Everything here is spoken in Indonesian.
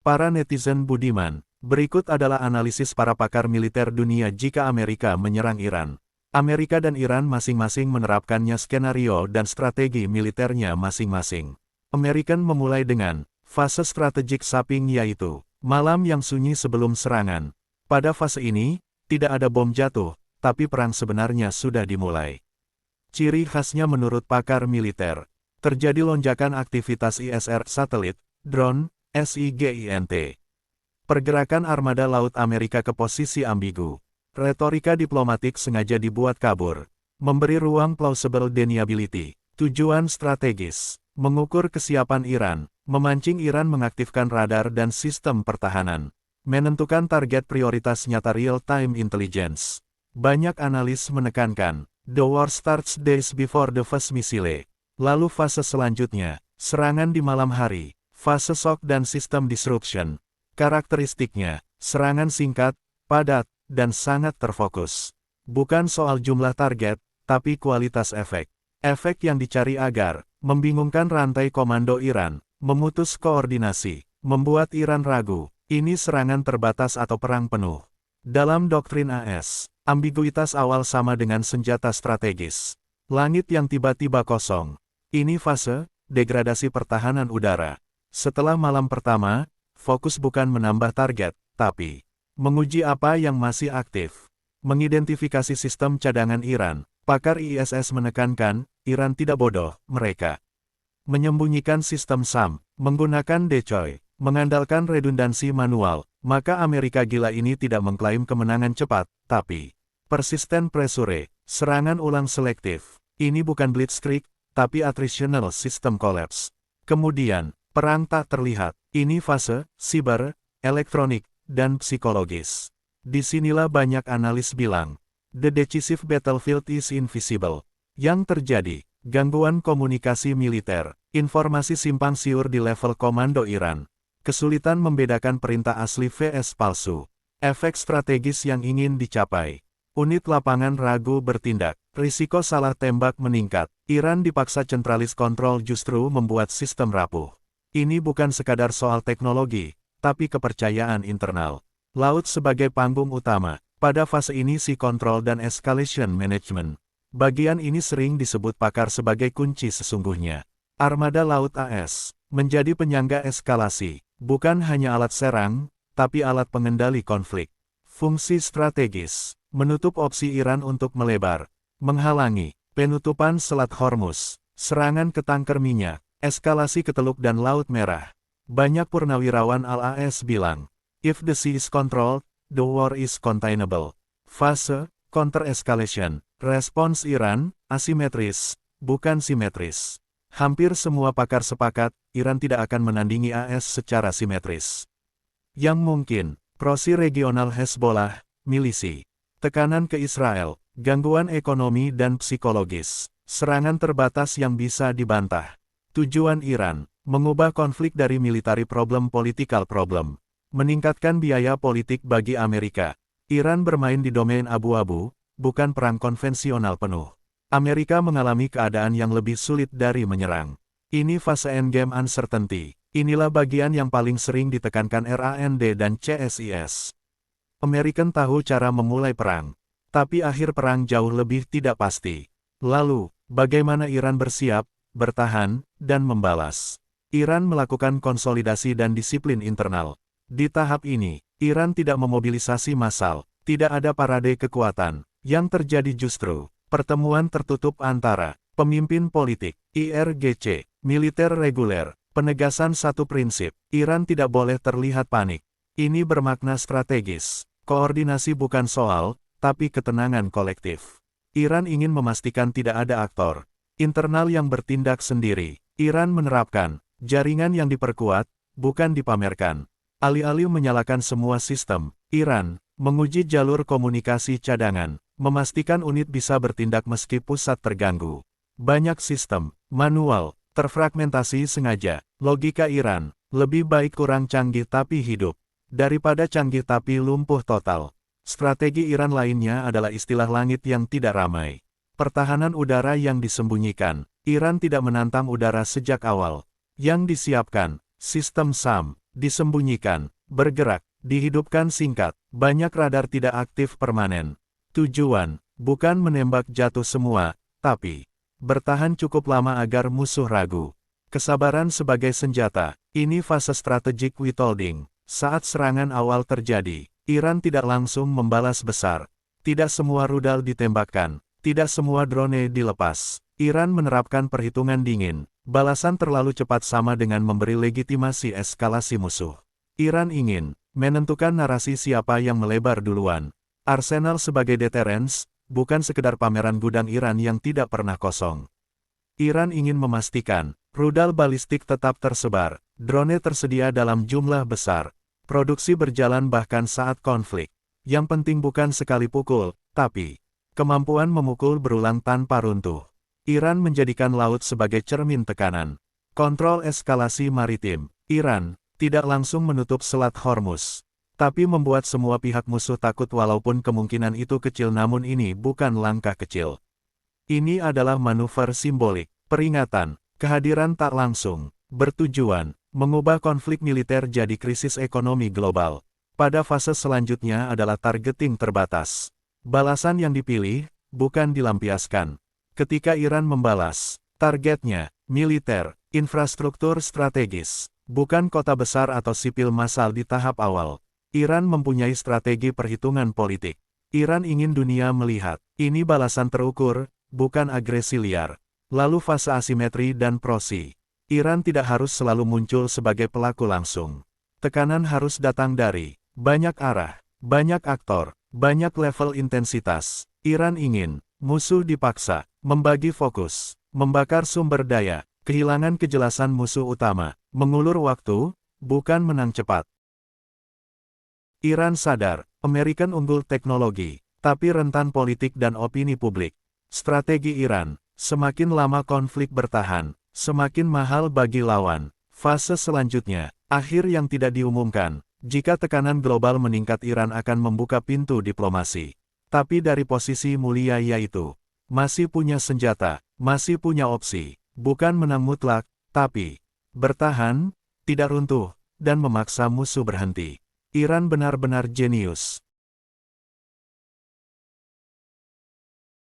Para netizen budiman, berikut adalah analisis para pakar militer dunia jika Amerika menyerang Iran. Amerika dan Iran masing-masing menerapkannya skenario dan strategi militernya masing-masing. Amerika memulai dengan fase strategic sapping, yaitu malam yang sunyi sebelum serangan. Pada fase ini, tidak ada bom jatuh, tapi perang sebenarnya sudah dimulai. Ciri khasnya menurut pakar militer, terjadi lonjakan aktivitas ISR satelit, drone, SIGINT. Pergerakan armada laut Amerika ke posisi ambigu. Retorika diplomatik sengaja dibuat kabur. Memberi ruang plausible deniability. Tujuan strategis. Mengukur kesiapan Iran. Memancing Iran mengaktifkan radar dan sistem pertahanan. Menentukan target prioritas nyata real-time intelligence. Banyak analis menekankan, the war starts days before the first missile. Lalu fase selanjutnya, serangan di malam hari. Fase shock dan sistem disruption. Karakteristiknya, serangan singkat, padat, dan sangat terfokus. Bukan soal jumlah target, tapi kualitas efek. Efek yang dicari agar membingungkan rantai komando Iran, memutus koordinasi, membuat Iran ragu, ini serangan terbatas atau perang penuh. Dalam doktrin AS, ambiguitas awal sama dengan senjata strategis. Langit yang tiba-tiba kosong. Ini fase degradasi pertahanan udara. Setelah malam pertama, fokus bukan menambah target, tapi menguji apa yang masih aktif. Mengidentifikasi sistem cadangan Iran, pakar ISS menekankan, Iran tidak bodoh, mereka menyembunyikan sistem SAM, menggunakan decoy, mengandalkan redundansi manual, maka Amerika gila ini tidak mengklaim kemenangan cepat, tapi persisten pressure, serangan ulang selektif. Ini bukan blitzkrieg, tapi attritional system collapse. Kemudian, perang tak terlihat. Ini fase siber, elektronik, dan psikologis. Disinilah banyak analis bilang, the decisive battlefield is invisible. Yang terjadi, gangguan komunikasi militer, informasi simpang siur di level komando Iran, kesulitan membedakan perintah asli vs palsu, efek strategis yang ingin dicapai. Unit lapangan ragu bertindak, risiko salah tembak meningkat, Iran dipaksa centralis kontrol justru membuat sistem rapuh. Ini bukan sekadar soal teknologi, tapi kepercayaan internal. Laut sebagai panggung utama, pada fase ini si kontrol dan escalation management. Bagian ini sering disebut pakar sebagai kunci sesungguhnya. Armada Laut AS, menjadi penyangga eskalasi, bukan hanya alat serang, tapi alat pengendali konflik. Fungsi strategis, menutup opsi Iran untuk melebar, menghalangi penutupan Selat Hormuz, serangan ke tanker minyak, eskalasi ke Teluk dan Laut Merah. Banyak purnawirawan Al-AS bilang, if the sea is controlled, the war is containable. Fase, counter-escalation, respons Iran, asimetris, bukan simetris. Hampir semua pakar sepakat, Iran tidak akan menandingi AS secara simetris. Yang mungkin, prosi regional Hezbollah, milisi, tekanan ke Israel, gangguan ekonomi dan psikologis, serangan terbatas yang bisa dibantah. Tujuan Iran, mengubah konflik dari military problem political problem, meningkatkan biaya politik bagi Amerika. Iran bermain di domain abu-abu, bukan perang konvensional penuh. Amerika mengalami keadaan yang lebih sulit dari menyerang. Ini fase endgame uncertainty. Inilah bagian yang paling sering ditekankan RAND dan CSIS. Amerika tahu cara memulai perang, tapi akhir perang jauh lebih tidak pasti. Lalu, bagaimana Iran bersiap, bertahan, dan membalas? Iran melakukan konsolidasi dan disiplin internal. Di tahap ini, Iran tidak memobilisasi massal, tidak ada parade kekuatan. Yang terjadi justru, pertemuan tertutup antara pemimpin politik, IRGC, militer reguler, penegasan satu prinsip, Iran tidak boleh terlihat panik. Ini bermakna strategis. Koordinasi bukan soal, tapi ketenangan kolektif. Iran ingin memastikan tidak ada aktor internal yang bertindak sendiri. Iran menerapkan jaringan yang diperkuat, bukan dipamerkan. Alih-alih menyalakan semua sistem, Iran menguji jalur komunikasi cadangan, memastikan unit bisa bertindak meski pusat terganggu. Banyak sistem, manual, terfragmentasi sengaja. Logika Iran, lebih baik kurang canggih tapi hidup, daripada canggih tapi lumpuh total. Strategi Iran lainnya adalah istilah langit yang tidak ramai. Pertahanan udara yang disembunyikan. Iran tidak menantang udara sejak awal. Yang disiapkan, sistem SAM, disembunyikan, bergerak, dihidupkan singkat, banyak radar tidak aktif permanen. Tujuan, bukan menembak jatuh semua, tapi bertahan cukup lama agar musuh ragu. Kesabaran sebagai senjata, ini fase strategic withholding. Saat serangan awal terjadi, Iran tidak langsung membalas besar. Tidak semua rudal ditembakkan, tidak semua drone dilepas. Iran menerapkan perhitungan dingin. Balasan terlalu cepat sama dengan memberi legitimasi eskalasi musuh. Iran ingin menentukan narasi siapa yang melebar duluan. Arsenal sebagai deterrence, bukan sekedar pameran gudang Iran yang tidak pernah kosong. Iran ingin memastikan, rudal balistik tetap tersebar, drone tersedia dalam jumlah besar, produksi berjalan bahkan saat konflik. Yang penting bukan sekali pukul, tapi kemampuan memukul berulang tanpa runtuh. Iran menjadikan laut sebagai cermin tekanan. Kontrol eskalasi maritim. Iran tidak langsung menutup Selat Hormuz, tapi membuat semua pihak musuh takut walaupun kemungkinan itu kecil, namun ini bukan langkah kecil. Ini adalah manuver simbolik, peringatan, kehadiran tak langsung, bertujuan, mengubah konflik militer jadi krisis ekonomi global. Pada fase selanjutnya adalah targeting terbatas. Balasan yang dipilih, bukan dilampiaskan. Ketika Iran membalas, targetnya, militer, infrastruktur strategis, bukan kota besar atau sipil massal di tahap awal. Iran mempunyai strategi perhitungan politik. Iran ingin dunia melihat, ini balasan terukur, bukan agresi liar. Lalu fase asimetri dan prosi. Iran tidak harus selalu muncul sebagai pelaku langsung. Tekanan harus datang dari banyak arah, banyak aktor, banyak level intensitas. Iran ingin musuh dipaksa, membagi fokus, membakar sumber daya, kehilangan kejelasan musuh utama, mengulur waktu, bukan menang cepat. Iran sadar, Amerika unggul teknologi, tapi rentan politik dan opini publik. Strategi Iran, semakin lama konflik bertahan, semakin mahal bagi lawan. Fase selanjutnya, akhir yang tidak diumumkan. Jika tekanan global meningkat, Iran akan membuka pintu diplomasi. Tapi dari posisi mulia, yaitu masih punya senjata, masih punya opsi, bukan menang mutlak, tapi bertahan, tidak runtuh, dan memaksa musuh berhenti. Iran benar-benar jenius.